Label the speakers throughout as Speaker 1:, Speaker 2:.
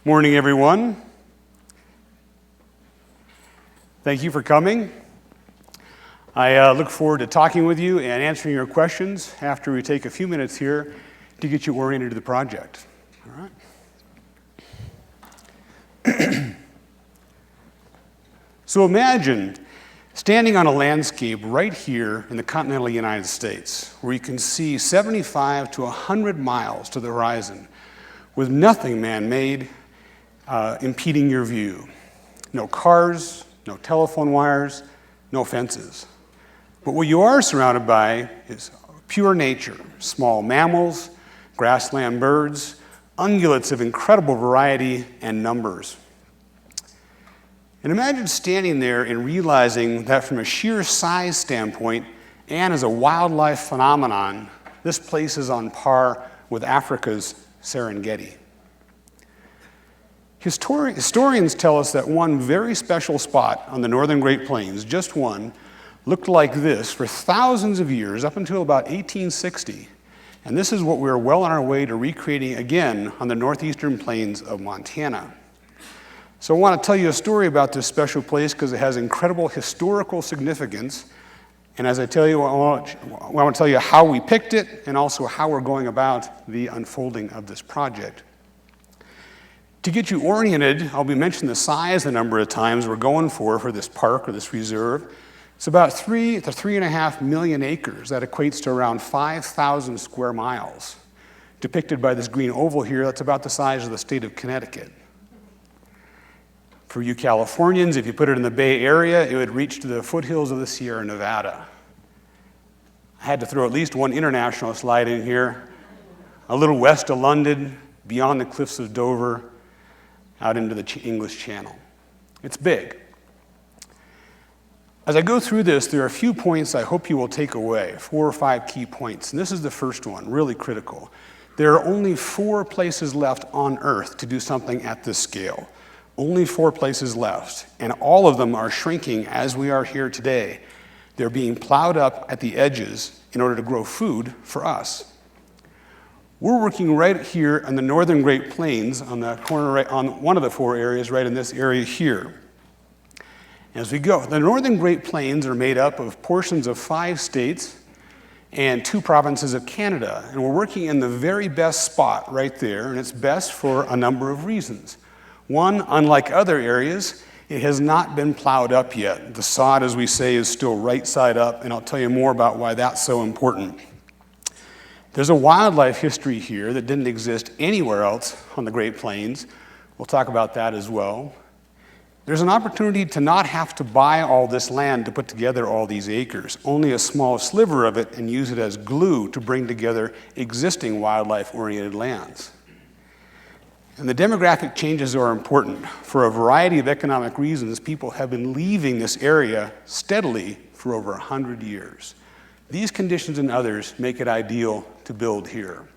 Speaker 1: Morning, everyone. Thank you for coming. I look forward to talking with you and answering your questions after we take a few minutes here to get you oriented to the project. All right. So imagine standing on a landscape right here in the continental United States where you can see 75 to 100 miles to the horizon with nothing man-made impeding your view. No cars, no telephone wires, no fences. But what you are surrounded by is pure nature, small mammals, grassland birds, ungulates of incredible variety and numbers. And imagine standing there and realizing that from a sheer size standpoint and as a wildlife phenomenon, this place is on par with Africa's Serengeti. Historians tell us that one very special spot on the northern Great Plains, just one, looked like this for thousands of years, up until about 1860. And this is what we're well on our way to recreating again on the northeastern plains of Montana. So I want to tell you a story about this special place because it has incredible historical significance. And as I tell you, I want to tell you how we picked it and also how we're going about the unfolding of this project. To get you oriented, I'll be mentioning the size a number of times we're going for this park or this reserve. It's about 3 to 3.5 million acres. That equates to around 5,000 square miles. Depicted by this green oval here, that's about the size of the state of Connecticut. For you Californians, if you put it in the Bay Area, it would reach to the foothills of the Sierra Nevada. I had to throw at least one international slide in here. A little west of London, beyond the cliffs of Dover, out into the English Channel. It's big. As I go through this, there are a few points I hope you will take away, 4 or 5 key points. And this is the first one, really critical. There are only 4 places left on Earth to do something at this scale. Only 4 places left, and all of them are shrinking as we are here today. They're being plowed up at the edges in order to grow food for us. We're working right here on the northern Great Plains, on the corner right on one of the 4 areas, right in this area here. As we go, the northern Great Plains are made up of portions of 5 states and 2 provinces of Canada, and we're working in the very best spot right there, and it's best for a number of reasons. One, unlike other areas, it has not been plowed up yet. The sod, as we say, is still right side up, and I'll tell you more about why that's so important. There's a wildlife history here that didn't exist anywhere else on the Great Plains. We'll talk about that as well. There's an opportunity to not have to buy all this land to put together all these acres, only a small sliver of it, and use it as glue to bring together existing wildlife-oriented lands. And the demographic changes are important. For a variety of economic reasons, people have been leaving this area steadily for over 100 years. These conditions and others make it ideal to build here.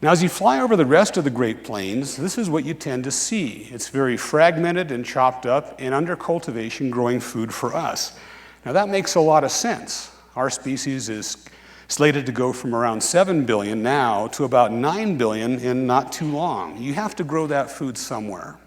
Speaker 1: Now, as you fly over the rest of the Great Plains, this is what you tend to see. It's very fragmented and chopped up and under cultivation, growing food for us. Now, that makes a lot of sense. Our species is slated to go from around 7 billion now to about 9 billion in not too long. You have to grow that food somewhere.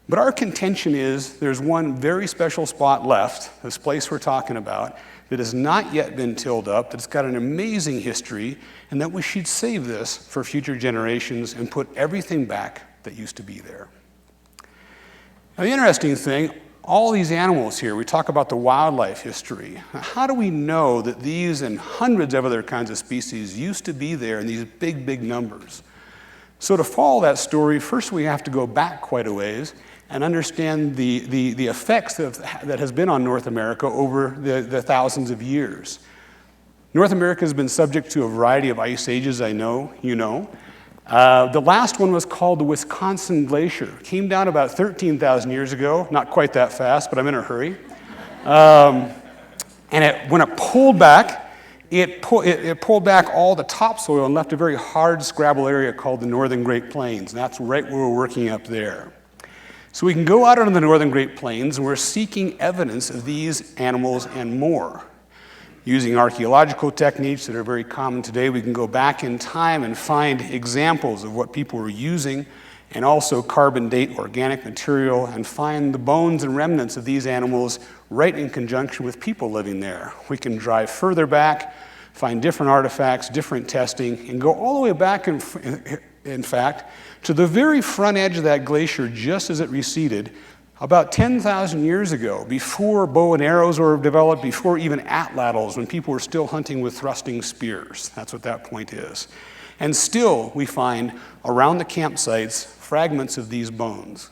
Speaker 1: But our contention is there's one very special spot left, this place we're talking about, that has not yet been tilled up, that's got an amazing history, and that we should save this for future generations and put everything back that used to be there. Now, the interesting thing, all these animals here, we talk about the wildlife history. Now, how do we know that these and hundreds of other kinds of species used to be there in these big, big numbers? So to follow that story, first we have to go back quite a ways and understand the effects that has been on North America over the thousands of years. North America has been subject to a variety of ice ages, I know, you know. The last one was called the Wisconsin Glacier. It came down about 13,000 years ago, not quite that fast, but I'm in a hurry. And when it pulled back, it pulled back all the topsoil and left a very hard scrabble area called the Northern Great Plains. And that's right where we're working up there. So we can go out on the Northern Great Plains, and we're seeking evidence of these animals and more. Using archeological techniques that are very common today, we can go back in time and find examples of what people were using, and and also carbon date organic material and find the bones and remnants of these animals right in conjunction with people living there. We can drive further back, find different artifacts, different testing, and go all the way back, in fact, to the very front edge of that glacier just as it receded about 10,000 years ago, before bow and arrows were developed, before even atlatls, when people were still hunting with thrusting spears. That's what that point is. And still, we find around the campsites fragments of these bones.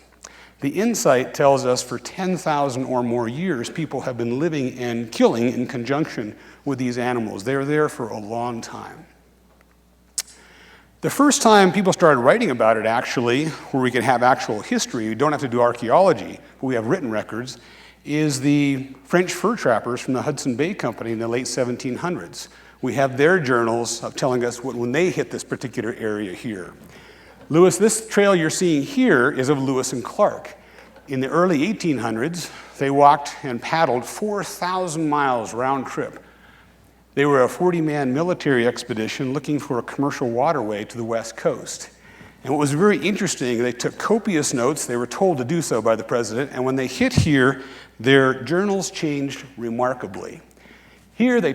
Speaker 1: The insight tells us for 10,000 or more years, people have been living and killing in conjunction with these animals. They're there for a long time. The first time people started writing about it, actually, where we can have actual history, we don't have to do archaeology, but we have written records, is the French fur trappers from the Hudson Bay Company in the late 1700s. We have their journals telling us when they hit this particular area here. Lewis, this trail you're seeing here is of Lewis and Clark. In the early 1800s, they walked and paddled 4,000 miles round trip. They were a 40-man military expedition looking for a commercial waterway to the west coast. And what was very interesting, they took copious notes. They were told to do so by the president. And when they hit here, their journals changed remarkably. Here they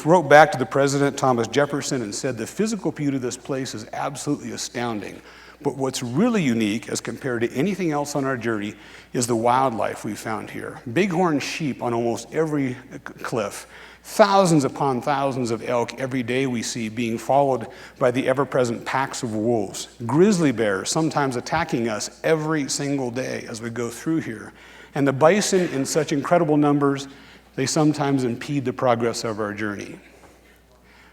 Speaker 1: wrote back to the president, Thomas Jefferson, and said the physical beauty of this place is absolutely astounding. But what's really unique as compared to anything else on our journey is the wildlife we found here. Bighorn sheep on almost every cliff. Thousands upon thousands of elk every day we see being followed by the ever-present packs of wolves. Grizzly bears sometimes attacking us every single day as we go through here. And the bison in such incredible numbers, they sometimes impede the progress of our journey.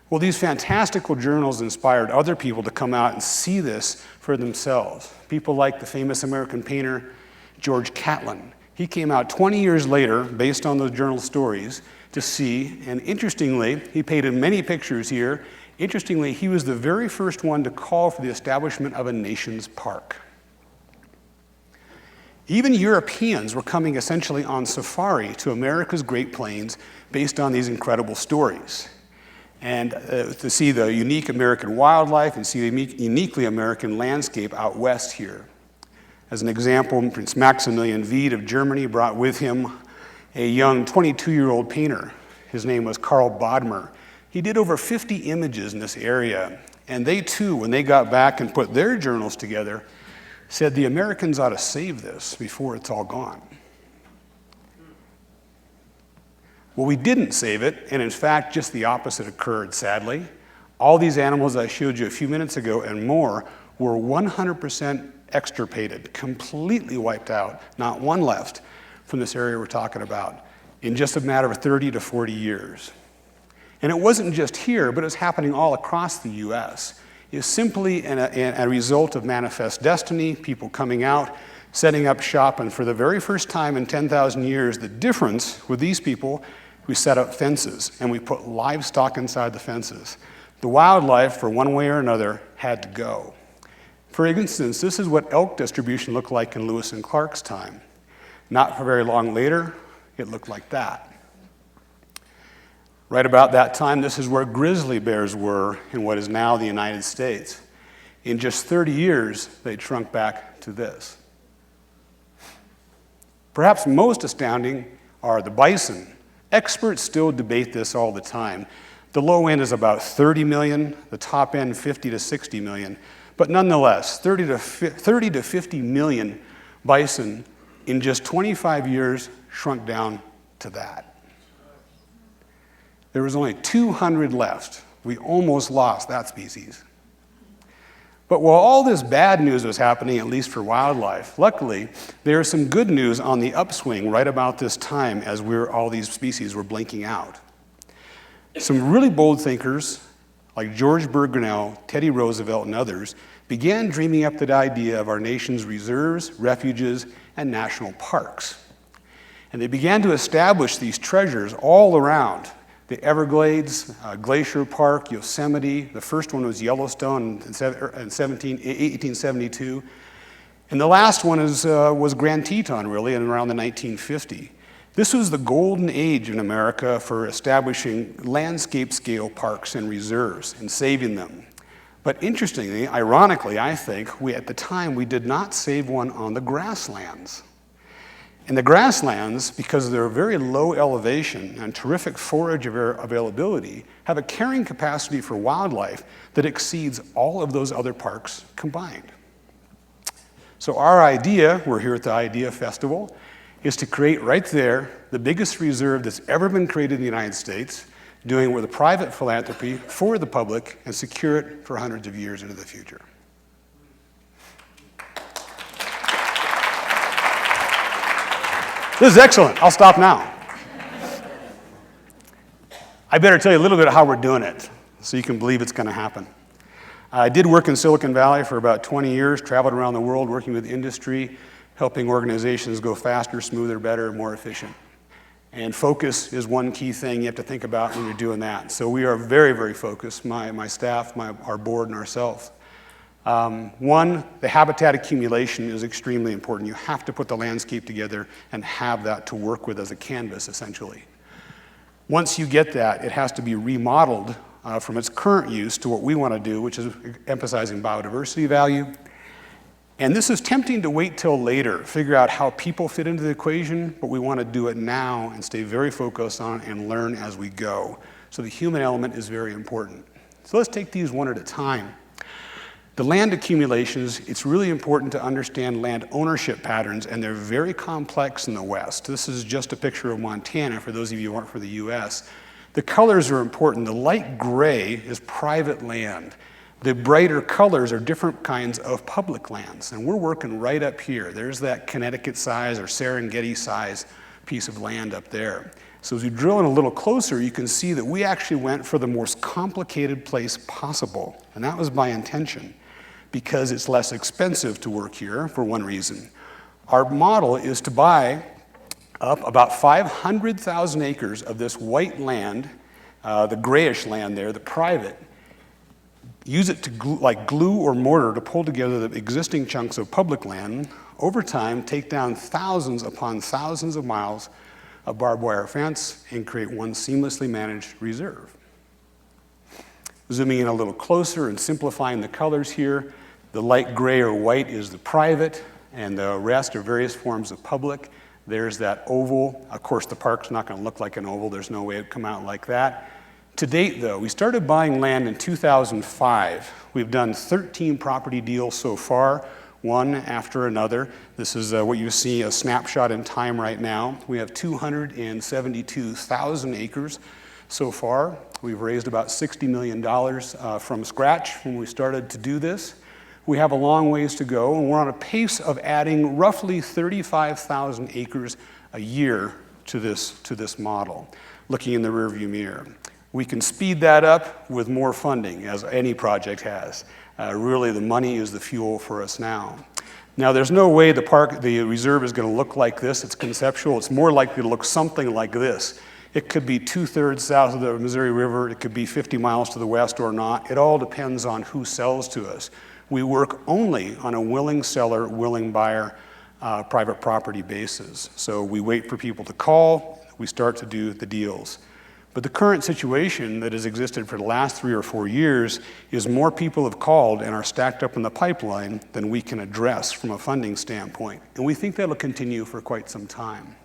Speaker 1: Well, these fantastical journals inspired other people to come out and see this for themselves. People like the famous American painter George Catlin. He came out 20 years later, based on those journal stories, to see, and interestingly, he painted many pictures here. Interestingly, he was the very first one to call for the establishment of a nation's park. Even Europeans were coming essentially on safari to America's Great Plains based on these incredible stories. And to see the unique American wildlife and see the uniquely American landscape out west here. As an example, Prince Maximilian Wied of Germany brought with him a young 22-year-old painter. His name was Karl Bodmer. He did over 50 images in this area. And they too, when they got back and put their journals together, said the Americans ought to save this before it's all gone. Well, we didn't save it, and in fact, just the opposite occurred, sadly. All these animals I showed you a few minutes ago and more were 100% extirpated, completely wiped out, not one left from this area we're talking about, in just a matter of 30 to 40 years. And it wasn't just here, but it was happening all across the US. It's simply a result of manifest destiny, people coming out, setting up shop, and for the very first time in 10,000 years, the difference with these people, we set up fences, and we put livestock inside the fences. The wildlife, for one way or another, had to go. For instance, this is what elk distribution looked like in Lewis and Clark's time. Not for very long later, it looked like that. Right about that time, this is where grizzly bears were in what is now the United States. In just 30 years, they'd shrunk back to this. Perhaps most astounding are the bison. Experts still debate this all the time. The low end is about 30 million, the top end 50 to 60 million. But nonetheless, 30 to 50 million bison in just 25 years shrunk down to that. There was only 200 left. We almost lost that species. But while all this bad news was happening, at least for wildlife, luckily, there is some good news on the upswing right about this time as all these species were blinking out. Some really bold thinkers, like George Burgonell, Teddy Roosevelt, and others, began dreaming up the idea of our nation's reserves, refuges, and national parks. And they began to establish these treasures all around. The Everglades, Glacier Park, Yosemite. The first one was Yellowstone in 1872. And the last one was Grand Teton, really, in around the 1950. This was the golden age in America for establishing landscape-scale parks and reserves and saving them. But interestingly, ironically, I think, at the time, we did not save one on the grasslands. And the grasslands, because of their very low elevation and terrific forage availability, have a carrying capacity for wildlife that exceeds all of those other parks combined. So our idea, we're here at the Idea Festival, is to create right there the biggest reserve that's ever been created in the United States, doing it with a private philanthropy for the public and secure it for hundreds of years into the future. This is excellent. I'll stop now. I better tell you a little bit of how we're doing it so you can believe it's going to happen. I did work in Silicon Valley for about 20 years, traveled around the world working with industry, helping organizations go faster, smoother, better, more efficient. And focus is one key thing you have to think about when you're doing that. So we are very, very focused, my staff, our board, and ourselves. One, the habitat accumulation is extremely important. You have to put the landscape together and have that to work with as a canvas, essentially. Once you get that, it has to be remodeled from its current use to what we want to do, which is emphasizing biodiversity value. And this is tempting to wait till later, figure out how people fit into the equation, but we want to do it now and stay very focused on it and learn as we go. So the human element is very important. So let's take these one at a time. The land accumulations, it's really important to understand land ownership patterns, and they're very complex in the West. This is just a picture of Montana for those of you who aren't for the US. The colors are important. The light gray is private land. The brighter colors are different kinds of public lands, and we're working right up here. There's that Connecticut size or Serengeti size piece of land up there. So as we drill in a little closer, you can see that we actually went for the most complicated place possible, and that was by intention, because it's less expensive to work here for one reason. Our model is to buy up about 500,000 acres of this white land, the grayish land there, the private, use it to like glue or mortar to pull together the existing chunks of public land, over time take down thousands upon thousands of miles of barbed wire fence and create one seamlessly managed reserve. Zooming in a little closer and simplifying the colors here, the light gray or white is the private, and the rest are various forms of public. There's that oval. Of course, the park's not going to look like an oval. There's no way it would come out like that. To date, though, we started buying land in 2005. We've done 13 property deals so far, one after another. This is what you see, a snapshot in time right now. We have 272,000 acres so far. We've raised about $60 million from scratch when we started to do this. We have a long ways to go, and we're on a pace of adding roughly 35,000 acres a year to this model, looking in the rearview mirror. We can speed that up with more funding, as any project has. Really, the money is the fuel for us now. Now, there's no way the reserve is going to look like this. It's conceptual. It's more likely to look something like this. It could be 2/3 south of the Missouri River. It could be 50 miles to the west or not. It all depends on who sells to us. We work only on a willing seller, willing buyer, private property basis. So we wait for people to call. We start to do the deals. But the current situation that has existed for the last 3 or 4 years is more people have called and are stacked up in the pipeline than we can address from a funding standpoint. And we think that'll continue for quite some time.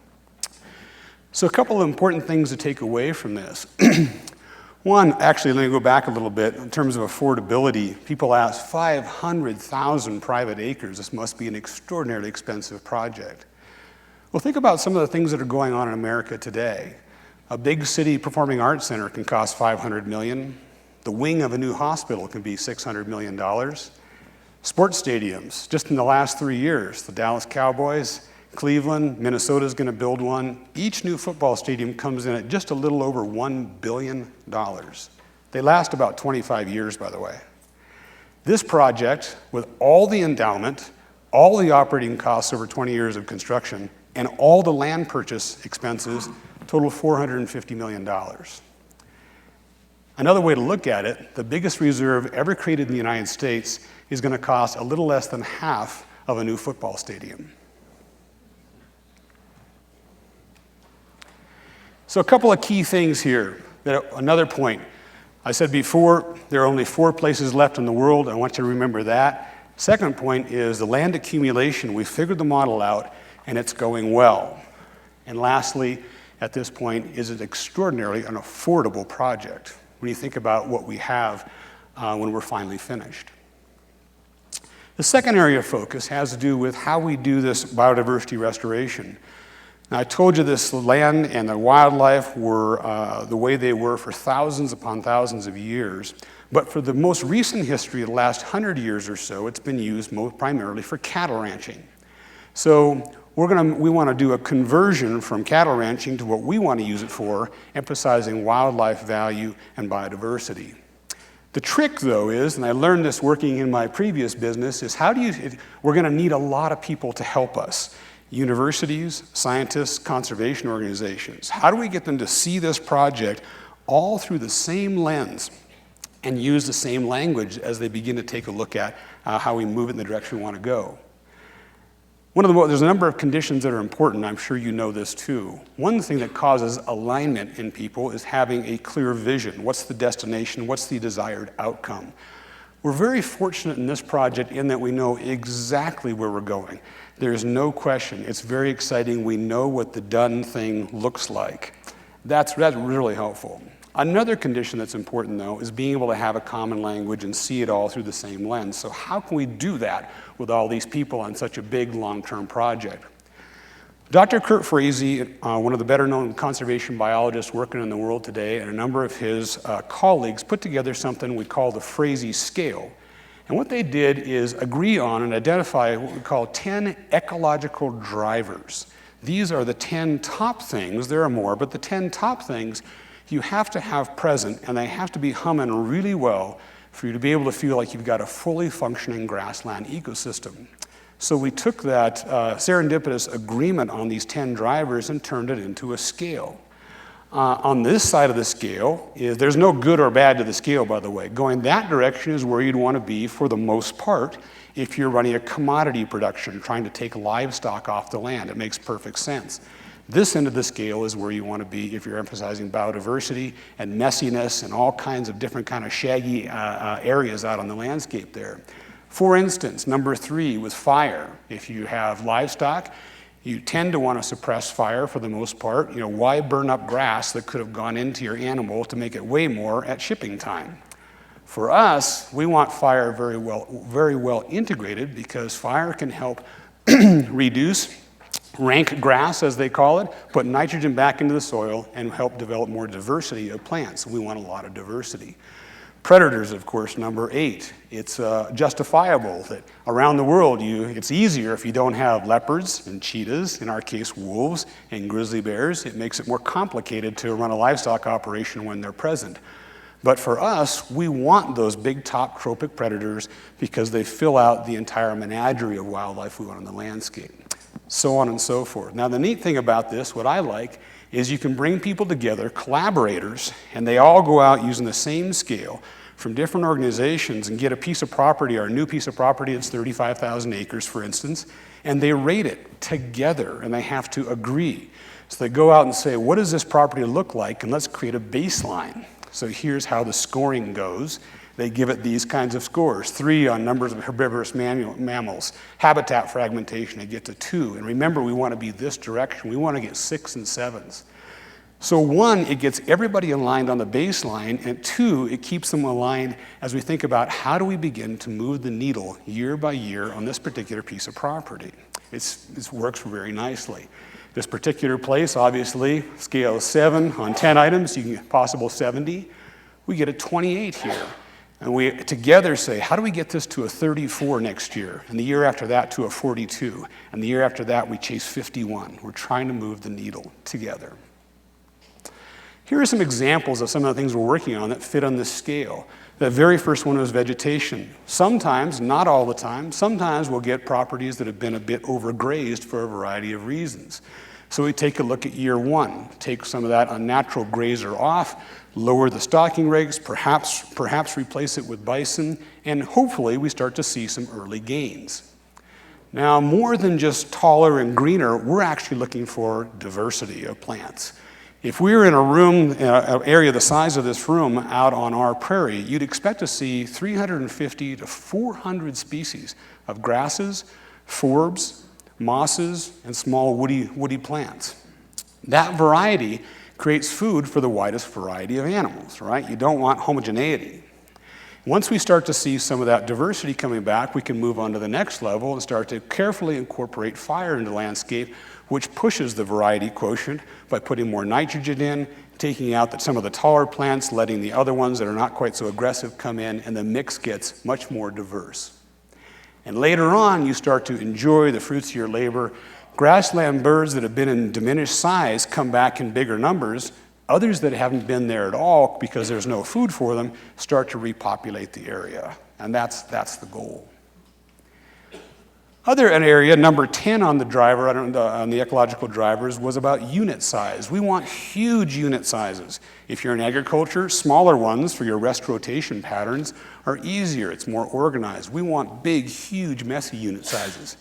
Speaker 1: So a couple of important things to take away from this. One, actually, let me go back a little bit. In terms of affordability, people ask 500,000 private acres. This must be an extraordinarily expensive project. Well, think about some of the things that are going on in America today. A big city performing arts center can cost $500 million. The wing of a new hospital can be $600 million. Sports stadiums, just in the last 3 years, the Dallas Cowboys, Cleveland, Minnesota's going to build one. Each new football stadium comes in at just a little over $1 billion. They last about 25 years, by the way. This project, with all the endowment, all the operating costs over 20 years of construction, and all the land purchase expenses, total $450 million. Another way to look at it, the biggest reserve ever created in the United States is going to cost a little less than half of a new football stadium. So a couple of key things here. Another point, I said before, there are only 4 places left in the world. I want you to remember that. Second point is the land accumulation. We figured the model out, and it's going well. And lastly, at this point, is it extraordinarily an affordable project when you think about what we have when we're finally finished. The second area of focus has to do with how we do this biodiversity restoration. Now, I told you this land and the wildlife were the way they were for thousands upon thousands of years. But for the most recent history of the last 100 years or so, it's been used primarily for cattle ranching. So we want to do a conversion from cattle ranching to what we want to use it for, emphasizing wildlife value and biodiversity. The trick, though, is, and I learned this working in my previous business, is we're going to need a lot of people to help us. Universities, scientists, conservation organizations. How do we get them to see this project all through the same lens and use the same language as they begin to take a look at how we move in the direction we want to go? There's a number of conditions that are important. I'm sure you know this too. One thing that causes alignment in people is having a clear vision. What's the destination? What's the desired outcome? We're very fortunate in this project in that we know exactly where we're going. There's no question. It's very exciting. We know what the done thing looks like. That's really helpful. Another condition that's important, though, is being able to have a common language and see it all through the same lens. So how can we do that with all these people on such a big, long-term project? Dr. Kurt Frazee, one of the better-known conservation biologists working in the world today, and a number of his colleagues put together something we call the Frazee Scale. And what they did is agree on and identify what we call 10 ecological drivers. These are the 10 top things, there are more, but the 10 top things you have to have present, and they have to be humming really well for you to be able to feel like you've got a fully functioning grassland ecosystem. So we took that serendipitous agreement on these 10 drivers and turned it into a scale. On this side of the scale, there's no good or bad to the scale, by the way. Going that direction is where you'd want to be for the most part if you're running a commodity production, trying to take livestock off the land. It makes perfect sense. This end of the scale is where you want to be if you're emphasizing biodiversity and messiness and all kinds of different kind of shaggy areas out on the landscape there. For instance, number 3 with fire. If you have livestock, you tend to want to suppress fire for the most part. You know, why burn up grass that could have gone into your animal to make it weigh more at shipping time? For us, we want fire very well integrated because fire can help reduce rank grass, as they call it, put nitrogen back into the soil and help develop more diversity of plants. We want a lot of diversity. Predators, of course, number 8. It's justifiable that around the world it's easier if you don't have leopards and cheetahs, in our case wolves and grizzly bears. It makes it more complicated to run a livestock operation when they're present. But for us, we want those big top trophic predators because they fill out the entire menagerie of wildlife we want on the landscape. So on and so forth. Now, the neat thing about this, what I like, is you can bring people together, collaborators, and they all go out using the same scale from different organizations and get a piece of property, or a new piece of property that's 35,000 acres, for instance, and they rate it together, and they have to agree. So they go out and say, what does this property look like, and let's create a baseline. So here's how the scoring goes. They give it these kinds of scores. 3 on numbers of herbivorous mammals. Habitat fragmentation, they get to 2. And remember, we want to be this direction. We want to get 6 and 7s. So 1, it gets everybody aligned on the baseline, and 2, it keeps them aligned as we think about how do we begin to move the needle year by year on this particular piece of property. It works very nicely. This particular place, obviously, scale 7 on 10 items, you can get possible 70. We get a 28 here. And we together say, how do we get this to a 34 next year? And the year after that to a 42. And the year after that, we chase 51. We're trying to move the needle together. Here are some examples of some of the things we're working on that fit on this scale. The very first one was vegetation. Sometimes, not all the time, sometimes we'll get properties that have been a bit overgrazed for a variety of reasons. So we take a look at year 1, take some of that unnatural grazer off, lower the stocking rates, perhaps replace it with bison, and hopefully we start to see some early gains. Now, more than just taller and greener, we're actually looking for diversity of plants. If we were in a room, an area the size of this room out on our prairie, you'd expect to see 350 to 400 species of grasses, forbs, mosses, and small woody plants. That variety creates food for the widest variety of animals, right? You don't want homogeneity. Once we start to see some of that diversity coming back, we can move on to the next level and start to carefully incorporate fire into the landscape, which pushes the variety quotient by putting more nitrogen in, taking out some of the taller plants, letting the other ones that are not quite so aggressive come in, and the mix gets much more diverse. And later on, you start to enjoy the fruits of your labor. Grassland birds that have been in diminished size come back in bigger numbers. Others that haven't been there at all because there's no food for them start to repopulate the area, and that's the goal. An area, number 10 on the driver, on the ecological drivers, was about unit size. We want huge unit sizes. If you're in agriculture, smaller ones for your rest rotation patterns are easier. It's more organized. We want big, huge, messy unit sizes.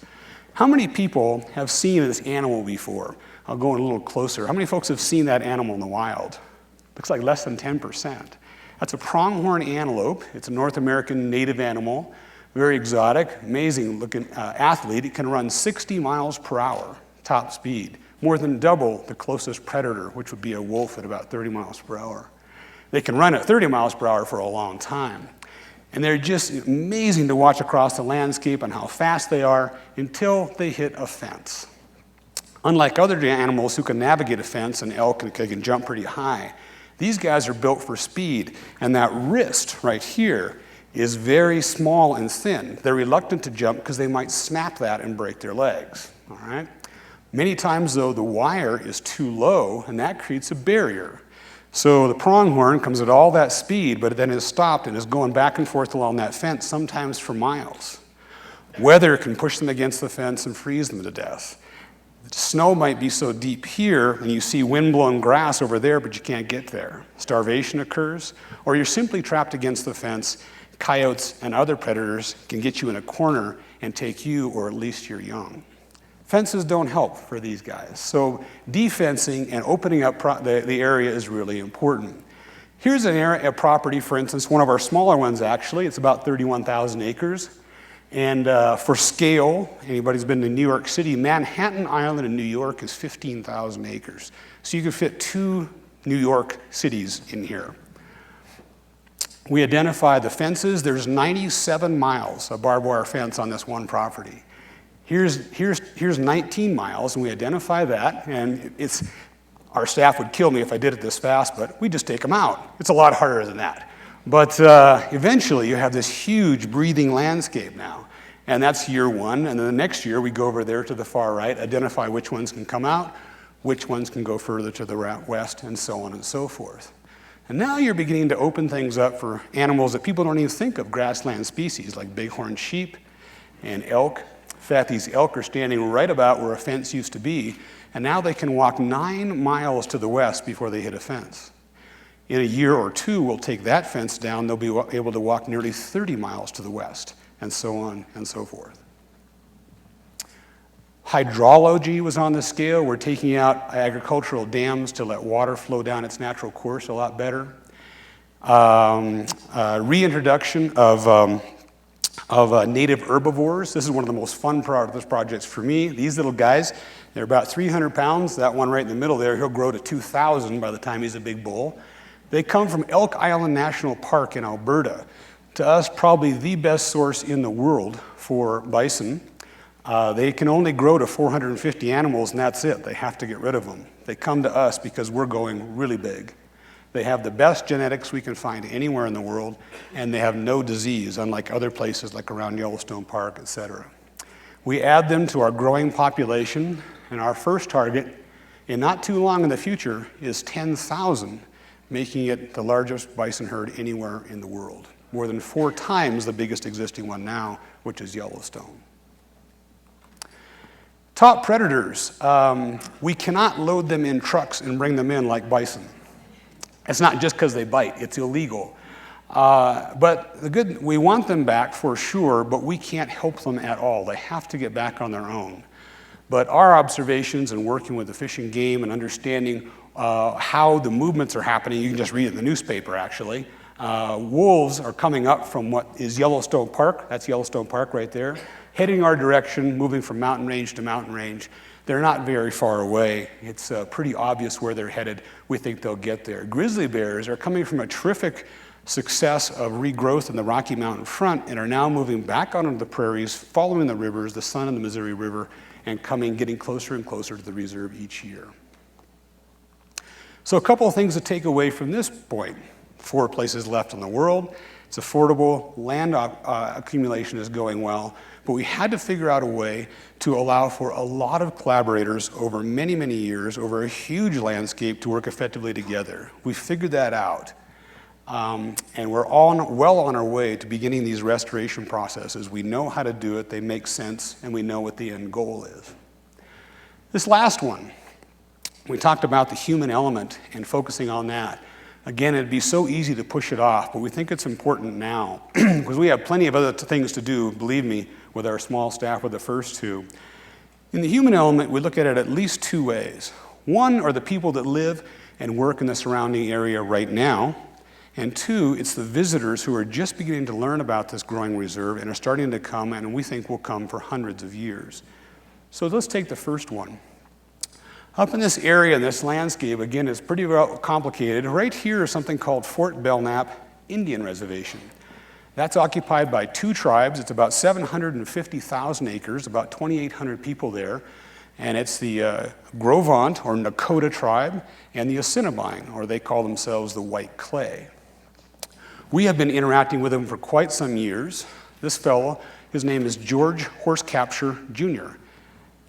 Speaker 1: How many people have seen this animal before? I'll go in a little closer. How many folks have seen that animal in the wild? Looks like less than 10%. That's a pronghorn antelope. It's a North American native animal, very exotic, amazing looking athlete. It can run 60 miles per hour, top speed, more than double the closest predator, which would be a wolf at about 30 miles per hour. They can run at 30 miles per hour for a long time. And they're just amazing to watch across the landscape and how fast they are until they hit a fence. Unlike other animals who can navigate a fence, and elk can jump pretty high, these guys are built for speed, and that wrist right here is very small and thin. They're reluctant to jump because they might snap that and break their legs, all right? Many times, though, the wire is too low, and that creates a barrier. So the pronghorn comes at all that speed, but then is stopped and is going back and forth along that fence, sometimes for miles. Weather can push them against the fence and freeze them to death. The snow might be so deep here, and you see wind-blown grass over there, but you can't get there. Starvation occurs, or you're simply trapped against the fence. Coyotes and other predators can get you in a corner and take you, or at least your young. Fences don't help for these guys, so defencing and opening up the area is really important. Here's an area, a property, for instance, one of our smaller ones actually. It's about 31,000 acres. And for scale, anybody who's been to New York City, Manhattan Island in New York is 15,000 acres. So you could fit 2 New York cities in here. We identify the fences. There's 97 miles of barbed wire fence on this one property. Here's 19 miles, and we identify that, and our staff would kill me if I did it this fast, but we just take them out. It's a lot harder than that. But eventually you have this huge breathing landscape now, and that's year 1, and then the next year we go over there to the far right, identify which ones can come out, which ones can go further to the west, and so on and so forth. And now you're beginning to open things up for animals that people don't even think of, grassland species like bighorn sheep and elk. In fact, these elk are standing right about where a fence used to be, and now they can walk 9 miles to the west before they hit a fence. In a year or 2, we'll take that fence down. They'll be able to walk nearly 30 miles to the west, and so on and so forth. Hydrology was on the scale. We're taking out agricultural dams to let water flow down its natural course a lot better. Reintroduction of native herbivores. This is one of the most fun projects for me. These little guys, they're about 300 pounds. That one right in the middle there, he'll grow to 2,000 by the time he's a big bull. They come from Elk Island National Park in Alberta. To us, probably the best source in the world for bison. They can only grow to 450 animals, and that's it. They have to get rid of them. They come to us because we're going really big. They have the best genetics we can find anywhere in the world, and they have no disease, unlike other places like around Yellowstone Park, etc. We add them to our growing population, and our first target, in not too long in the future, is 10,000, making it the largest bison herd anywhere in the world, more than 4 times the biggest existing one now, which is Yellowstone. Top predators. We cannot load them in trucks and bring them in like bison. It's not just because they bite, it's illegal. But we want them back for sure, but we can't help them at all. They have to get back on their own. But our observations and working with the Fish and Game and understanding how the movements are happening. You can just read it in the newspaper, actually. Wolves are coming up from what is Yellowstone Park. That's Yellowstone Park right there, heading our direction, moving from mountain range to mountain range. They're not very far away. It's pretty obvious where they're headed. We think they'll get there. Grizzly bears are coming from a terrific success of regrowth in the Rocky Mountain front and are now moving back onto the prairies, following the rivers, the Sun and the Missouri River, and getting closer and closer to the reserve each year. So a couple of things to take away from this point. 4 places left in the world. It's affordable. Land accumulation is going well. But we had to figure out a way to allow for a lot of collaborators over many, many years, over a huge landscape, to work effectively together. We figured that out. And we're well on our way to beginning these restoration processes. We know how to do it, they make sense, and we know what the end goal is. This last one, we talked about the human element and focusing on that. Again, it'd be so easy to push it off, but we think it's important now because we have plenty of other things to do, believe me, with our small staff with the first 2. In the human element, we look at it at least 2 ways. One are the people that live and work in the surrounding area right now. And 2, it's the visitors who are just beginning to learn about this growing reserve and are starting to come, and we think will come for hundreds of years. So let's take the first one. Up in this area, this landscape, again, is pretty well complicated. Right here is something called Fort Belknap Indian Reservation. That's occupied by 2 tribes. It's about 750,000 acres, about 2,800 people there. And it's the Grovant, or Nakota tribe, and the Assiniboine, or they call themselves the White Clay. We have been interacting with them for quite some years. This fellow, his name is George Horsecapture Jr.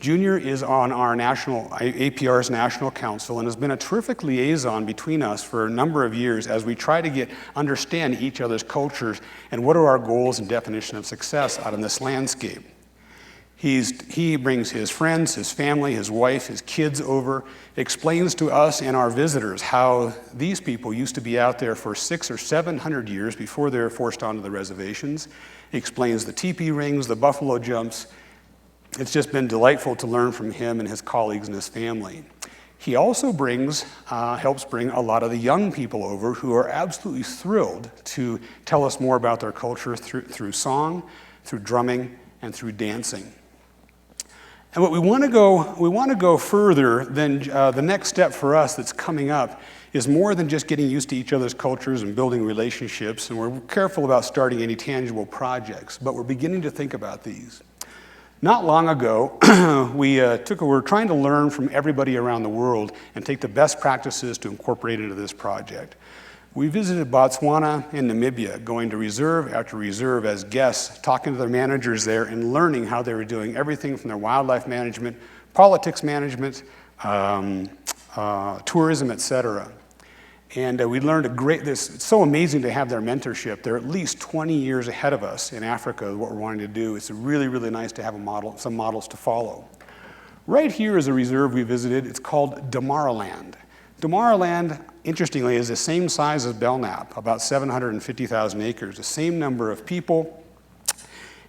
Speaker 1: Jr. is on our APR's National Council and has been a terrific liaison between us for a number of years as we try to understand each other's cultures and what are our goals and definition of success out in this landscape. He brings his friends, his family, his wife, his kids over, explains to us and our visitors how these people used to be out there for 600 or 700 years before they were forced onto the reservations. He explains the teepee rings, the buffalo jumps. It's just been delightful to learn from him and his colleagues and his family. He also helps bring a lot of the young people over who are absolutely thrilled to tell us more about their culture through song, through drumming, and through dancing. And what we want to go further than the next step for us that's coming up is more than just getting used to each other's cultures and building relationships, and we're careful about starting any tangible projects, but we're beginning to think about these. Not long ago, we're trying to learn from everybody around the world and take the best practices to incorporate into this project. We visited Botswana and Namibia, going to reserve after reserve as guests, talking to their managers there and learning how they were doing everything from their wildlife management, politics management, tourism, etc. And we learned it's so amazing to have their mentorship. They're at least 20 years ahead of us in Africa, what we're wanting to do. It's really, really nice to have some models to follow. Right here is a reserve we visited. It's called Damaraland. Damaraland, interestingly, is the same size as Belknap, about 750,000 acres, the same number of people,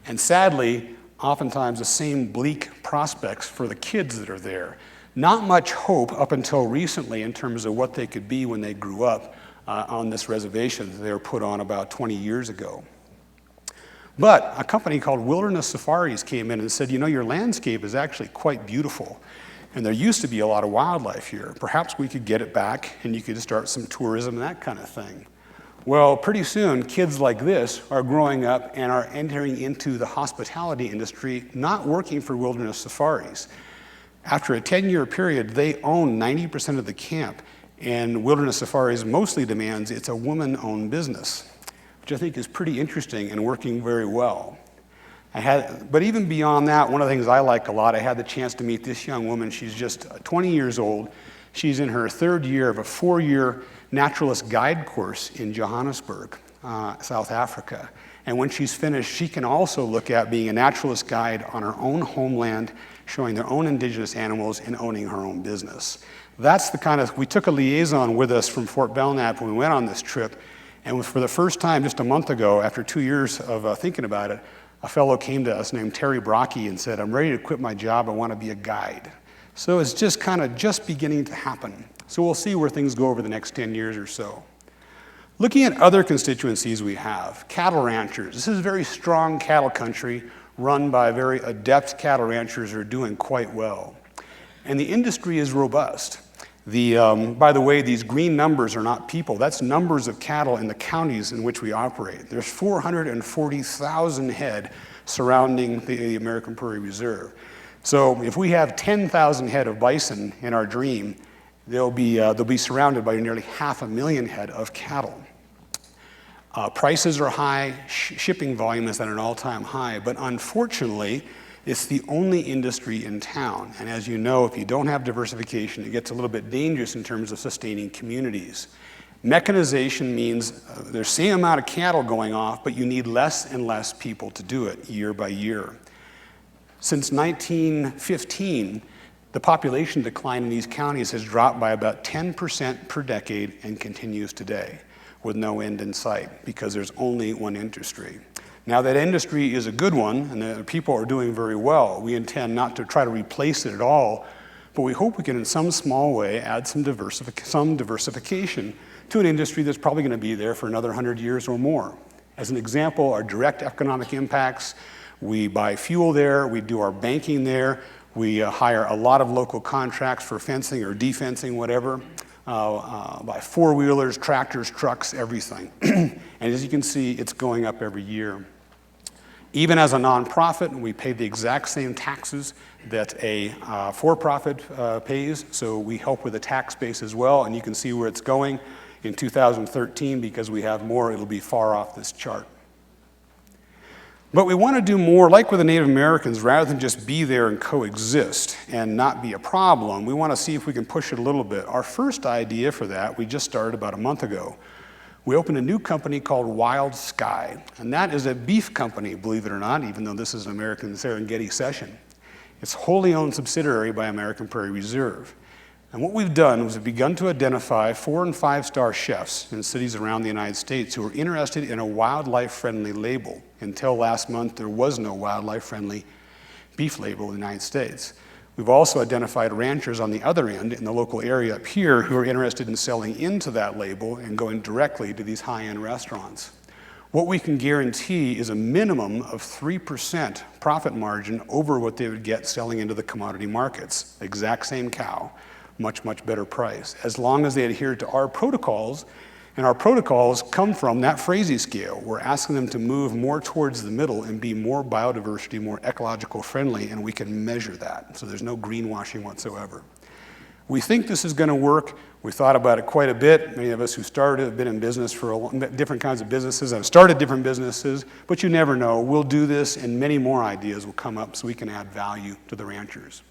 Speaker 1: and sadly, oftentimes the same bleak prospects for the kids that are there. Not much hope up until recently in terms of what they could be when they grew up on this reservation that they were put on about 20 years ago. But a company called Wilderness Safaris came in and said, you know, your landscape is actually quite beautiful. And there used to be a lot of wildlife here. Perhaps we could get it back and you could start some tourism and that kind of thing. Well, pretty soon, kids like this are growing up and are entering into the hospitality industry, not working for Wilderness Safaris. After a 10-year period, they own 90% of the camp, and Wilderness Safaris mostly demands it's a woman-owned business, which I think is pretty interesting and working very well. But even beyond that, one of the things I like a lot, I had the chance to meet this young woman. She's just 20 years old. She's in her 3rd year of a 4-year naturalist guide course in Johannesburg, South Africa. And when she's finished, she can also look at being a naturalist guide on her own homeland, showing their own indigenous animals and owning her own business. That's the kind of, we took a liaison with us from Fort Belknap when we went on this trip, and for the first time just a month ago, after 2 years of thinking about it, a fellow came to us named Terry Brocky and said, I'm ready to quit my job, I want to be a guide. So it's just kind of just beginning to happen. So we'll see where things go over the next 10 years or so. Looking at other constituencies we have, cattle ranchers. This is a very strong cattle country run by very adept cattle ranchers who are doing quite well. And the industry is robust. By the way, these green numbers are not people. That's numbers of cattle in the counties in which we operate. There's 440,000 head surrounding the American Prairie Reserve. So if we have 10,000 head of bison in our dream, they'll be surrounded by nearly 500,000 head of cattle. Prices are high, shipping volume is at an all-time high, but unfortunately, it's the only industry in town. And as you know, if you don't have diversification, it gets a little bit dangerous in terms of sustaining communities. Mechanization means there's the same amount of cattle going off, but you need less and less people to do it year by year. Since 1915, the population decline in these counties has dropped by about 10% per decade and continues today with no end in sight because there's only one industry. Now that industry is a good one and the people are doing very well. We intend not to try to replace it at all, but we hope we can in some small way add some diversification to an industry that's probably going to be there for another 100 years or more. As an example, our direct economic impacts, we buy fuel there, we do our banking there, we hire a lot of local contracts for fencing or defencing, whatever. By four-wheelers, tractors, trucks, everything. And as you can see, it's going up every year. Even as a nonprofit, we pay the exact same taxes that a for-profit pays, so we help with the tax base as well, and you can see where it's going. In 2013, because we have more, it'll be far off this chart. But we want to do more, like with the Native Americans, rather than just be there and coexist and not be a problem. We want to see if we can push it a little bit. Our first idea for that, we just started about a month ago. We opened a new company called Wild Sky, and that is a beef company, believe it or not, even though this is an American Serengeti session. It's a wholly owned subsidiary by American Prairie Reserve. And what we've done was we've begun to identify 4- and 5-star chefs in cities around the United States who are interested in a wildlife-friendly label. Until last month, there was no wildlife-friendly beef label in the United States. We've also identified ranchers on the other end in the local area up here who are interested in selling into that label and going directly to these high-end restaurants. What we can guarantee is a minimum of 3% profit margin over what they would get selling into the commodity markets. Exact same cow. Much, much better price, as long as they adhere to our protocols. And our protocols come from that Frazee scale. We're asking them to move more towards the middle and be more biodiversity, more ecological friendly, and we can measure that. So there's no greenwashing whatsoever. We think this is going to work. We thought about it quite a bit. Many of us who started have been in business for different kinds of businesses. I've started different businesses, but you never know. We'll do this, and many more ideas will come up so we can add value to the ranchers.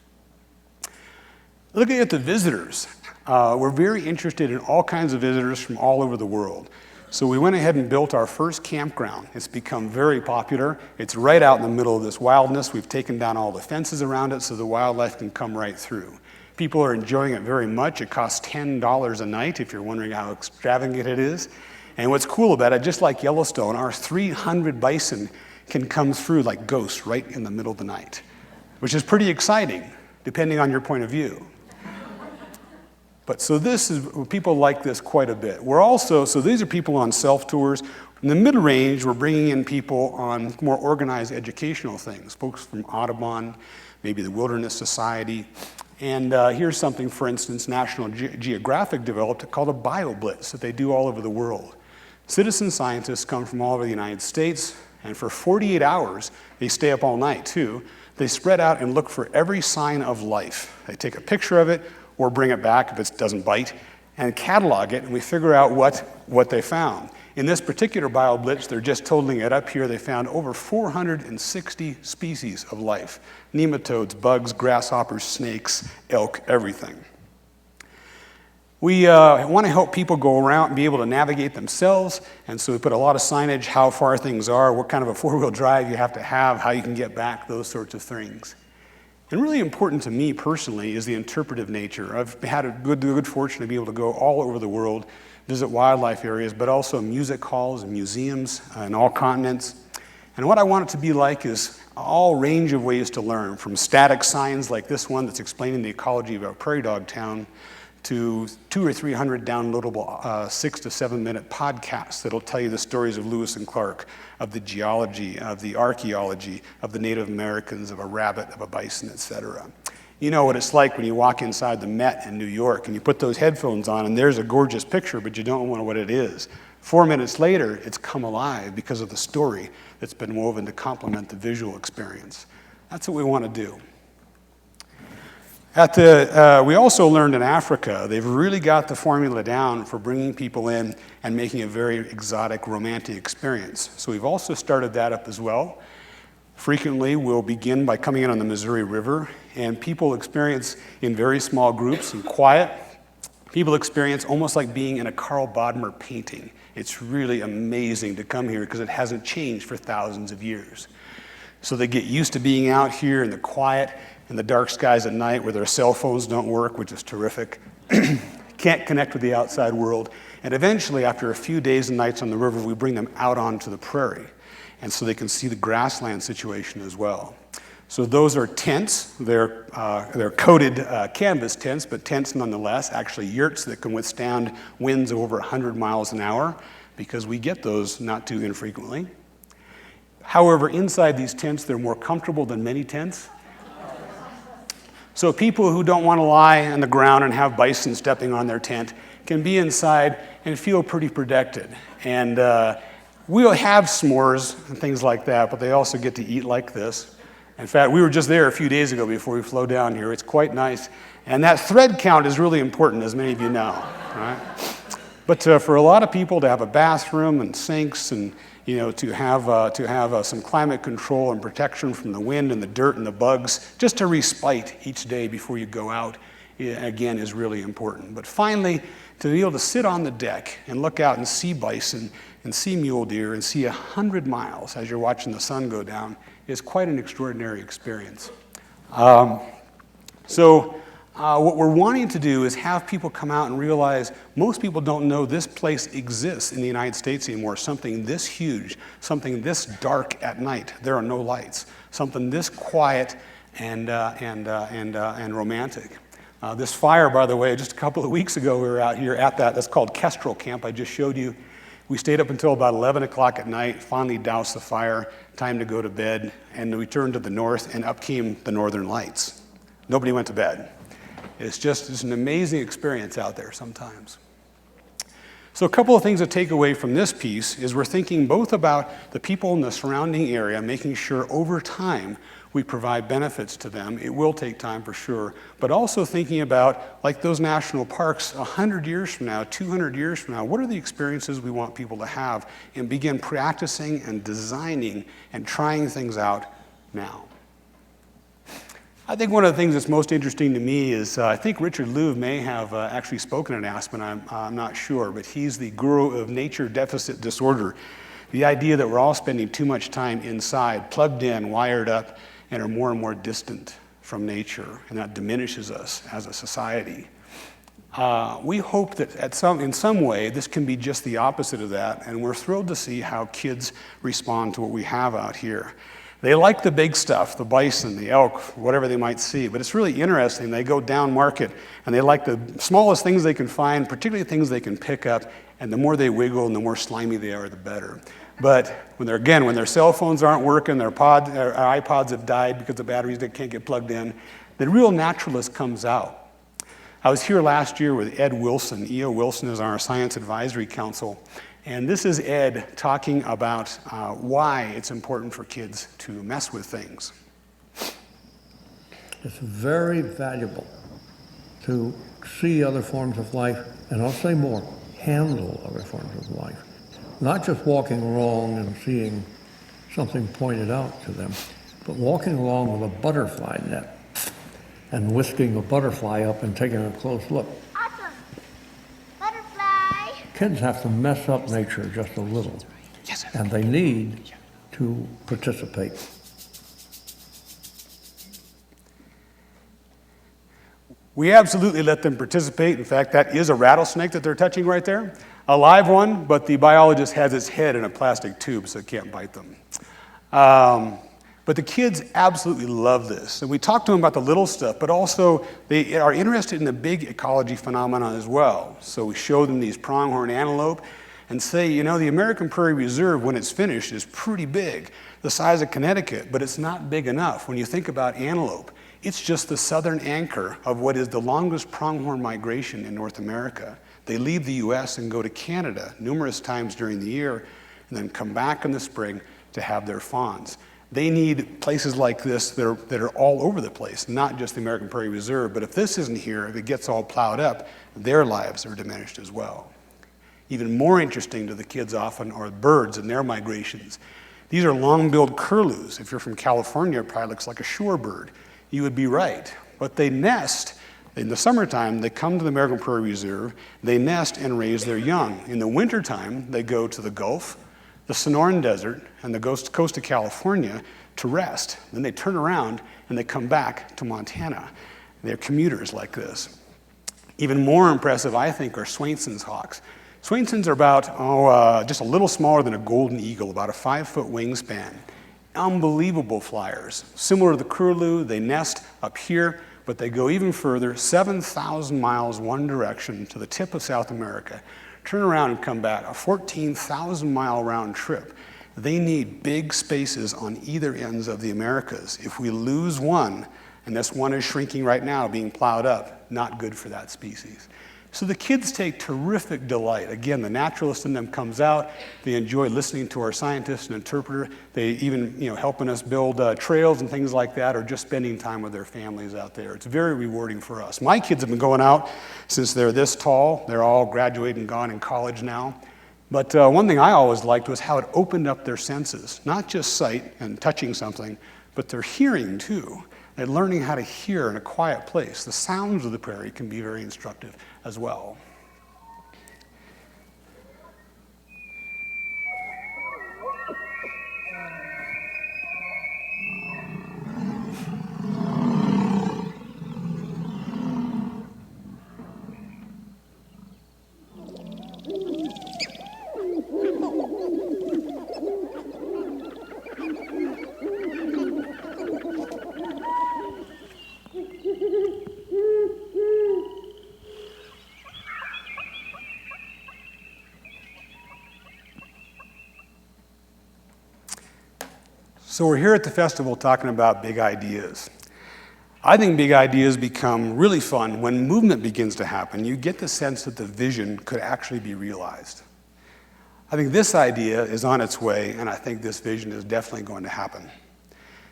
Speaker 1: Looking at the visitors, we're very interested in all kinds of visitors from all over the world. So we went ahead and built our first campground. It's become very popular. It's right out in the middle of this wildness. We've taken down all the fences around it so the wildlife can come right through. People are enjoying it very much. It costs $10 a night, if you're wondering how extravagant it is. And what's cool about it, just like Yellowstone, our 300 bison can come through like ghosts right in the middle of the night, which is pretty exciting, depending on your point of view. But so people like this quite a bit. So these are people on self-tours. In the mid-range, we're bringing in people on more organized educational things, folks from Audubon, maybe the Wilderness Society. And here's something, for instance, National Geographic developed called a BioBlitz that they do all over the world. Citizen scientists come from all over the United States, and for 48 hours, they stay up all night too. They spread out and look for every sign of life. They take a picture of it, or bring it back if it doesn't bite, and catalog it, and we figure out what they found. In this particular BioBlitz, they're just totaling it up here, they found over 460 species of life. Nematodes, bugs, grasshoppers, snakes, elk, everything. We want to help people go around and be able to navigate themselves, and so we put a lot of signage, how far things are, what kind of a four-wheel drive you have to have, how you can get back, those sorts of things. And really important to me personally is the interpretive nature. I've had a good fortune to be able to go all over the world, visit wildlife areas, but also music halls and museums in all continents. And what I want it to be like is all range of ways to learn, from static signs like this one that's explaining the ecology of our prairie dog town, to 200 or 300 downloadable 6 to 7 minute podcasts that'll tell you the stories of Lewis and Clark, of the geology, of the archaeology, of the Native Americans, of a rabbit, of a bison, etc. You know what it's like when you walk inside the Met in New York and you put those headphones on and there's a gorgeous picture, but you don't know what it is. 4 minutes later, it's come alive because of the story that's been woven to complement the visual experience. That's what we want to do. We also learned in Africa, they've really got the formula down for bringing people in and making a very exotic, romantic experience. So we've also started that up as well. Frequently, we'll begin by coming in on the Missouri River, and people experience in very small groups and quiet. People experience almost like being in a Karl Bodmer painting. It's really amazing to come here because it hasn't changed for thousands of years. So they get used to being out here in the quiet, in the dark skies at night where their cell phones don't work, which is terrific. Can't connect with the outside world. And eventually, after a few days and nights on the river, we bring them out onto the prairie. And so they can see the grassland situation as well. So those are tents. They're coated canvas tents, but tents nonetheless, actually yurts that can withstand winds of over 100 miles an hour, because we get those not too infrequently. However, inside these tents, they're more comfortable than many tents. So people who don't want to lie on the ground and have bison stepping on their tent can be inside and feel pretty protected. And we'll have s'mores and things like that, but they also get to eat like this. In fact, we were just there a few days ago before we flew down here. It's quite nice. And that thread count is really important, as many of you know, right? But for a lot of people to have a bathroom and sinks and to have some climate control and protection from the wind and the dirt and the bugs, just to respite each day before you go out, again, is really important. But finally, to be able to sit on the deck and look out and see bison and see mule deer and see 100 miles as you're watching the sun go down is quite an extraordinary experience. What we're wanting to do is have people come out and realize most people don't know this place exists in the United States anymore, something this huge, something this dark at night. There are no lights. Something this quiet and romantic. This fire, by the way, just a couple of weeks ago we were out here at that's called Kestrel Camp I just showed you. We stayed up until about 11 o'clock at night, finally doused the fire, time to go to bed, and we turned to the north and up came the northern lights. Nobody went to bed. It's an amazing experience out there sometimes. So a couple of things to take away from this piece is we're thinking both about the people in the surrounding area, making sure over time we provide benefits to them. It will take time for sure, but also thinking about, like those national parks, 100 years from now, 200 years from now, what are the experiences we want people to have, and begin practicing and designing and trying things out now. I think one of the things that's most interesting to me is I think Richard Louv may have actually spoken at Aspen, I'm not sure, but he's the guru of nature deficit disorder. The idea that we're all spending too much time inside, plugged in, wired up, and are more and more distant from nature, and that diminishes us as a society. We hope that in some way this can be just the opposite of that, and we're thrilled to see how kids respond to what we have out here. They like the big stuff, the bison, the elk, whatever they might see, but it's really interesting. They go down market and they like the smallest things they can find, particularly things they can pick up, and the more they wiggle and the more slimy they are, the better. But when their cell phones aren't working, their iPods have died because the batteries can't get plugged in, the real naturalist comes out. I was here last year with Ed Wilson. E.O. Wilson is on our Science Advisory Council. And this is Ed talking about why it's important for kids to mess with things.
Speaker 2: It's very valuable to see other forms of life, and I'll say more, handle other forms of life. Not just walking along and seeing something pointed out to them, but walking along with a butterfly net and whisking a butterfly up and taking a close look.
Speaker 3: Awesome. Butterfly.
Speaker 2: Kids have to mess up nature just a little, and they need to participate.
Speaker 1: We absolutely let them participate. In fact, that is a rattlesnake that they're touching right there. A live one, but the biologist has its head in a plastic tube, so it can't bite them. But the kids absolutely love this. And we talk to them about the little stuff, but also they are interested in the big ecology phenomena as well. So we show them these pronghorn antelope and say, you know, the American Prairie Reserve, when it's finished, is pretty big, the size of Connecticut, but it's not big enough. When you think about antelope, it's just the southern anchor of what is the longest pronghorn migration in North America. They leave the US and go to Canada numerous times during the year and then come back in the spring to have their fawns. They need places like this that are all over the place, not just the American Prairie Reserve, but if this isn't here, if it gets all plowed up, their lives are diminished as well. Even more interesting to the kids often are birds and their migrations. These are long-billed curlews. If you're from California, it probably looks like a shorebird. You would be right. But they nest. In the summertime, they come to the American Prairie Reserve, they nest and raise their young. In the wintertime, they go to the Gulf, the Sonoran Desert, and the coast of California to rest. Then they turn around and they come back to Montana. They're commuters like this. Even more impressive, I think, are Swainson's hawks. Swainson's are about, just a little smaller than a golden eagle, about a 5-foot wingspan. Unbelievable flyers. Similar to the curlew, they nest up here, but they go even further, 7,000 miles one direction to the tip of South America, turn around and come back, a 14,000-mile round trip. They need big spaces on either ends of the Americas. If we lose one, and this one is shrinking right now, being plowed up, not good for that species. So the kids take terrific delight. Again, the naturalist in them comes out. They enjoy listening to our scientist and interpreter. They even, helping us build trails and things like that, or just spending time with their families out there. It's very rewarding for us. My kids have been going out since they're this tall. They're all graduated and gone in college now. But one thing I always liked was how it opened up their senses, not just sight and touching something, but their hearing too. And learning how to hear in a quiet place. The sounds of the prairie can be very instructive as well. So we're here at the festival talking about big ideas. I think big ideas become really fun when movement begins to happen. You get the sense that the vision could actually be realized. I think this idea is on its way, and I think this vision is definitely going to happen.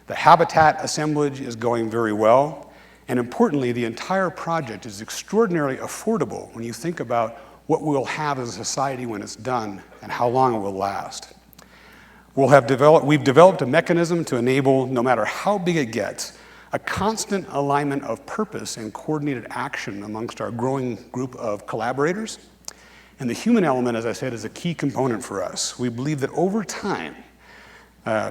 Speaker 1: The habitat assemblage is going very well, and importantly, the entire project is extraordinarily affordable when you think about what we'll have as a society when it's done and how long it will last. We've developed a mechanism to enable, no matter how big it gets, a constant alignment of purpose and coordinated action amongst our growing group of collaborators. And the human element, as I said, is a key component for us. We believe that over time,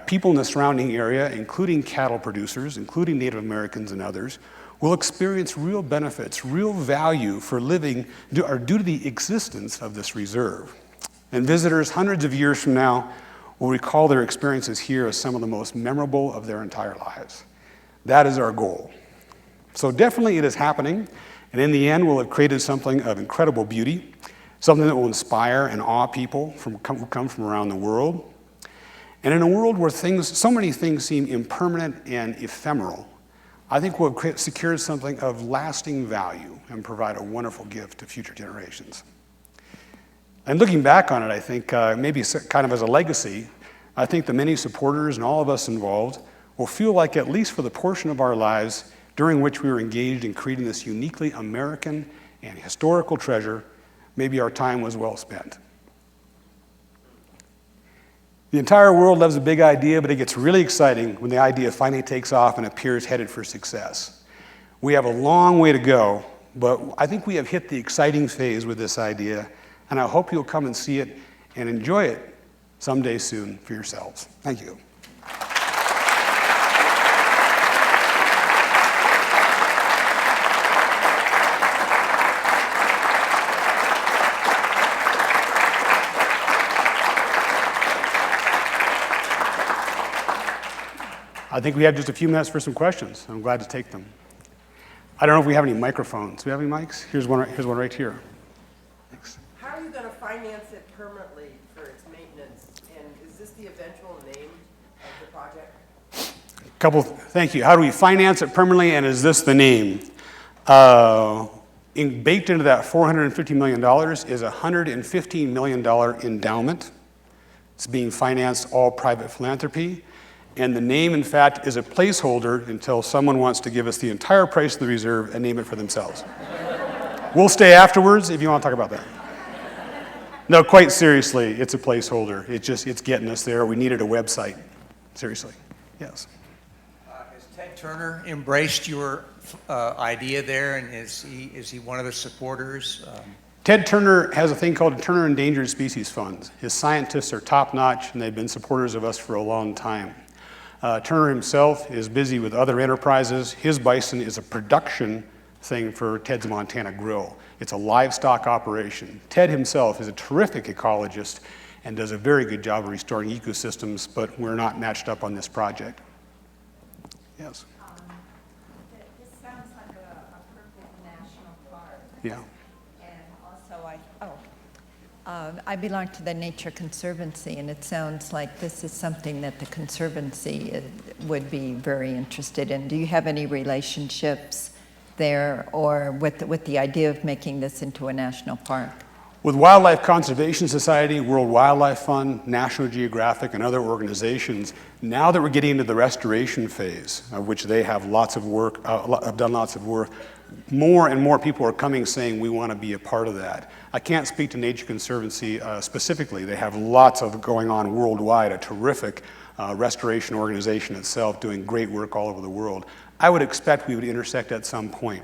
Speaker 1: people in the surrounding area, including cattle producers, including Native Americans and others, will experience real benefits, real value for living due to the existence of this reserve. And visitors hundreds of years from now will recall their experiences here as some of the most memorable of their entire lives. That is our goal. So definitely it is happening, and in the end we'll have created something of incredible beauty, something that will inspire and awe people who come from around the world. And in a world where so many things seem impermanent and ephemeral, I think we'll have secured something of lasting value and provide a wonderful gift to future generations. And looking back on it, I think maybe kind of as a legacy, I think the many supporters and all of us involved will feel like, at least for the portion of our lives during which we were engaged in creating this uniquely American and historical treasure, maybe our time was well spent. The entire world loves a big idea, but it gets really exciting when the idea finally takes off and appears headed for success. We have a long way to go, but I think we have hit the exciting phase with this idea, and I hope you'll come and see it and enjoy it someday soon for yourselves. Thank you. I think we have just a few minutes for some questions. I'm glad to take them. I don't know if we have any microphones. Do we have any mics? Here's one right here. Thanks.
Speaker 4: How are you going to finance it permanently for its maintenance? And is this the eventual name of the project?
Speaker 1: Thank you. How do we finance it permanently, and is this the name? Baked into that $450 million is a $115 million endowment. It's being financed all private philanthropy. And the name, in fact, is a placeholder until someone wants to give us the entire price of the reserve and name it for themselves. We'll stay afterwards if you want to talk about that. No, quite seriously, it's a placeholder. It's getting us there. We needed a website. Seriously. Yes.
Speaker 5: Has Ted Turner embraced your idea there, and is he one of the supporters?
Speaker 1: Ted Turner has a thing called the Turner Endangered Species Fund. His scientists are top-notch, and they've been supporters of us for a long time. Turner himself is busy with other enterprises. His bison is a production thing for Ted's Montana Grill. It's a livestock operation. Ted himself is a terrific ecologist and does a very good job of restoring ecosystems, but we're not matched up on this project. Yes?
Speaker 6: This sounds like a perfect national park.
Speaker 1: Yeah.
Speaker 6: I belong to the Nature Conservancy, and it sounds like this is something that the Conservancy would be very interested in. Do you have any relationships there, or with the idea of making this into a national park?
Speaker 1: With Wildlife Conservation Society, World Wildlife Fund, National Geographic, and other organizations, now that we're getting into the restoration phase, of which they have lots of work, have done lots of work, more and more people are coming saying we want to be a part of that. I can't speak to Nature Conservancy specifically. They have lots of going on worldwide, a terrific restoration organization itself doing great work all over the world. I would expect we would intersect at some point.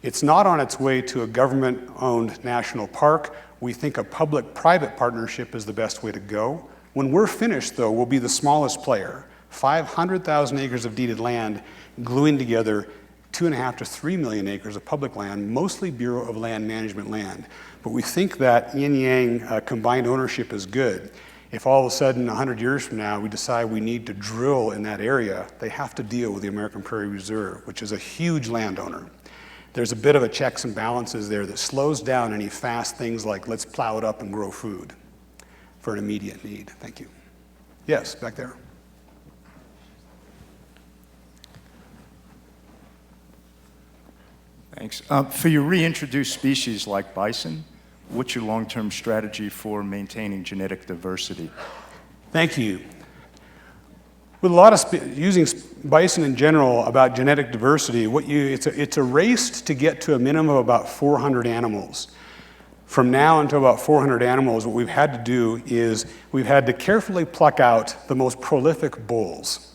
Speaker 1: It's not on its way to a government-owned national park. We think a public-private partnership is the best way to go. When we're finished, though, we'll be the smallest player. 500,000 acres of deeded land gluing together 2.5 to 3 million acres of public land, mostly Bureau of Land Management land. But we think that yin-yang combined ownership is good. If all of a sudden, 100 years from now, we decide we need to drill in that area, they have to deal with the American Prairie Reserve, which is a huge landowner. There's a bit of a checks and balances there that slows down any fast things like let's plow it up and grow food for an immediate need. Thank you. Yes, back there.
Speaker 7: Thanks. For your reintroduced species like bison, what's your long-term strategy for maintaining genetic diversity?
Speaker 1: Thank you. With a lot of using bison in general about genetic diversity, it's a race to get to a minimum of about 400 animals. From now until about 400 animals, what we've had to do is we've had to carefully pluck out the most prolific bulls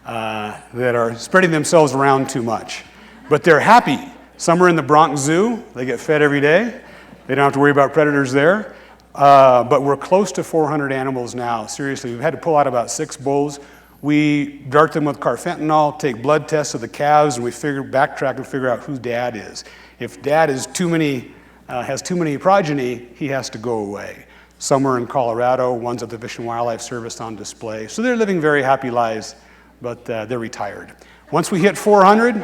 Speaker 1: that are spreading themselves around too much. But they're happy. Some are in the Bronx Zoo. They get fed every day. They don't have to worry about predators there. But we're close to 400 animals now. Seriously, we've had to pull out about 6 bulls. We dart them with carfentanil, take blood tests of the calves, and we backtrack and figure out who dad is. If dad is has too many progeny, he has to go away. Some are in Colorado, one's at the Fish and Wildlife Service on display. So they're living very happy lives, but they're retired. Once we hit 400,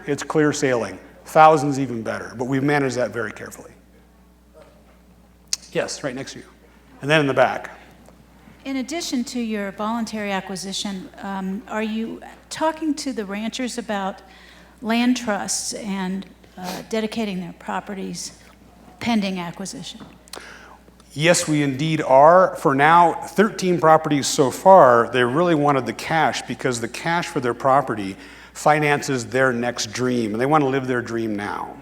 Speaker 1: it's clear sailing. Thousands even better, but we've managed that very carefully. Yes, right next to you. And then in the back.
Speaker 8: In addition to your voluntary acquisition, are you talking to the ranchers about land trusts and dedicating their properties pending acquisition?
Speaker 1: Yes, we indeed are. For now, 13 properties so far, they really wanted the cash because the cash for their property finances their next dream, and they want to live their dream now.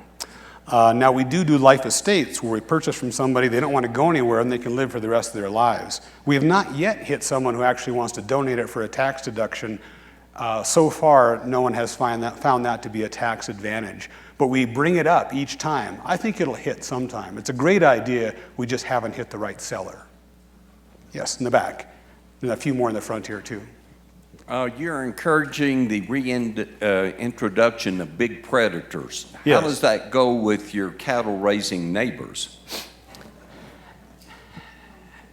Speaker 1: Now, we do life estates where we purchase from somebody, they don't want to go anywhere, and they can live for the rest of their lives. We have not yet hit someone who actually wants to donate it for a tax deduction. So far, no one has found that to be a tax advantage. But we bring it up each time. I think it'll hit sometime. It's a great idea, we just haven't hit the right seller. Yes, in the back. And a few more in the front here, too.
Speaker 9: You're encouraging the reintroduction of big predators.
Speaker 1: Yes.
Speaker 9: How does that go with your cattle raising neighbors?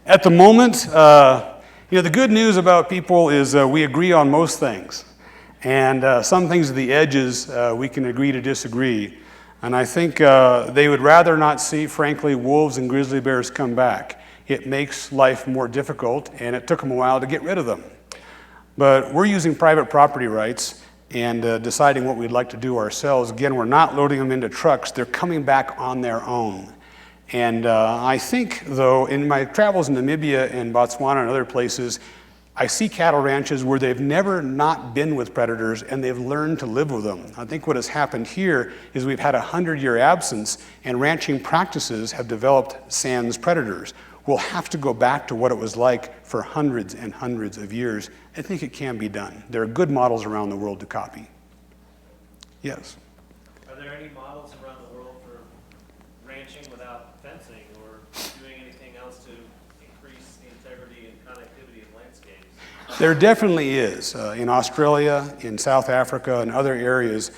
Speaker 1: At the moment, You know, the good news about people is we agree on most things. And some things at the edges, we can agree to disagree. And I think they would rather not see, frankly, wolves and grizzly bears come back. It makes life more difficult, and it took them a while to get rid of them. But we're using private property rights and deciding what we'd like to do ourselves. Again, we're not loading them into trucks. They're coming back on their own. And I think, though, in my travels in Namibia and Botswana and other places, I see cattle ranches where they've never not been with predators and they've learned to live with them. I think what has happened here is we've had a 100-year absence and ranching practices have developed sans predators. We'll have to go back to what it was like for hundreds and hundreds of years. I think it can be done. There are good models around the world to copy. Yes?
Speaker 10: Are there any models around the world for ranching without fencing or doing anything else to increase the integrity and connectivity of landscapes?
Speaker 1: There definitely is. In Australia, in South Africa, and other areas,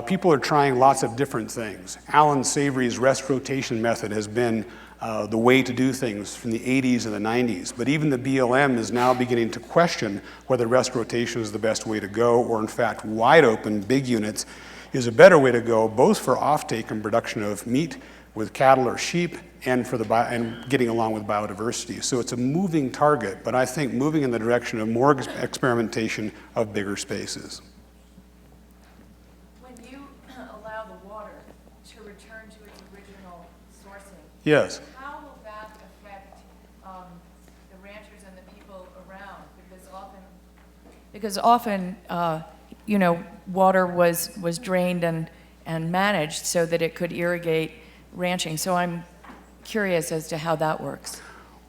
Speaker 1: people are trying lots of different things. Alan Savory's rest rotation method has been the way to do things from the 80s and the 90s. But even the BLM is now beginning to question whether rest rotation is the best way to go, or in fact, wide open, big units is a better way to go, both for offtake and production of meat with cattle or sheep, and for and getting along with biodiversity. So it's a moving target, but I think moving in the direction of more experimentation of bigger spaces.
Speaker 11: When you allow the water to return to its original sourcing,
Speaker 1: Yes.
Speaker 11: how will that affect the ranchers and the people around? Because often, you know, water was drained and managed so that it could irrigate ranching. So I'm curious as to how that works.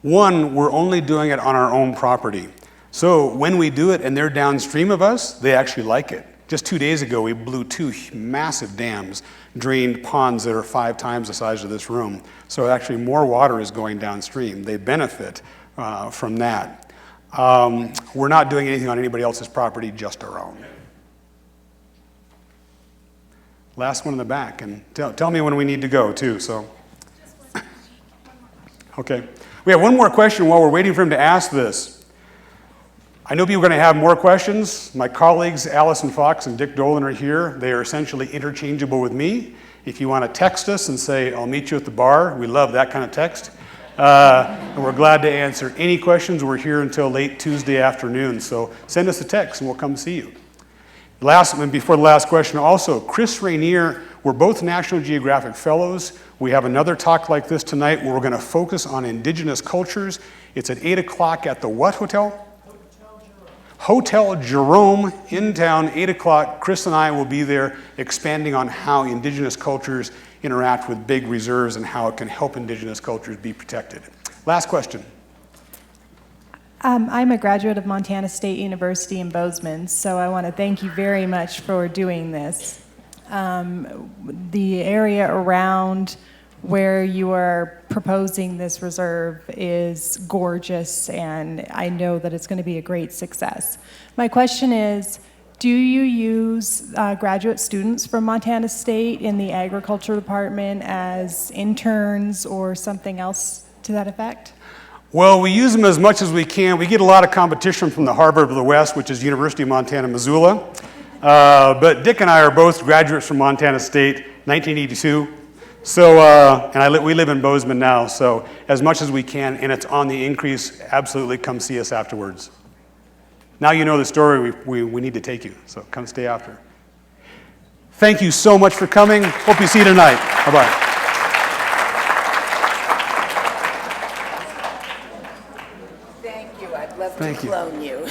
Speaker 1: One, we're only doing it on our own property. So when we do it and they're downstream of us, they actually like it. Just 2 days ago, we blew 2 massive dams, drained ponds that are 5 times the size of this room. So actually more water is going downstream. They benefit from that. We're not doing anything on anybody else's property, just our own. Last one in the back, and tell me when we need to go too, so. Okay. We have one more question while we're waiting for him to ask this. I know people are going to have more questions. My colleagues, Allison Fox and Dick Dolan, are here. They are essentially interchangeable with me. If you want to text us and say, I'll meet you at the bar, we love that kind of text. And we're glad to answer any questions. We're here until late Tuesday afternoon, so send us a text and we'll come see you. Before the last question, also, Chris Rainier, we're both National Geographic Fellows. We have another talk like this tonight where we're going to focus on indigenous cultures. It's at 8 o'clock at the what hotel? Hotel Jerome in town, 8 o'clock. Chris and I will be there expanding on how indigenous cultures interact with big reserves and how it can help indigenous cultures be protected. Last question.
Speaker 12: I'm a graduate of Montana State University in Bozeman, so I want to thank you very much for doing this. The area around where you are proposing this reserve is gorgeous, and I know that it's going to be a great success. My question is, do you use graduate students from Montana State in the agriculture department as interns or something else to that effect?
Speaker 1: Well, we use them as much as we can. We get a lot of competition from the Harvard of the West, which is University of Montana, Missoula. But Dick and I are both graduates from Montana State, 1982. So, we live in Bozeman now, so as much as we can, and it's on the increase, absolutely come see us afterwards. Now you know the story, we need to take you, so come stay after. Thank you so much for coming. Hope you see you tonight. Bye-bye.
Speaker 11: Thank you. I'd love
Speaker 1: Thank
Speaker 11: to
Speaker 1: you.
Speaker 11: clone you.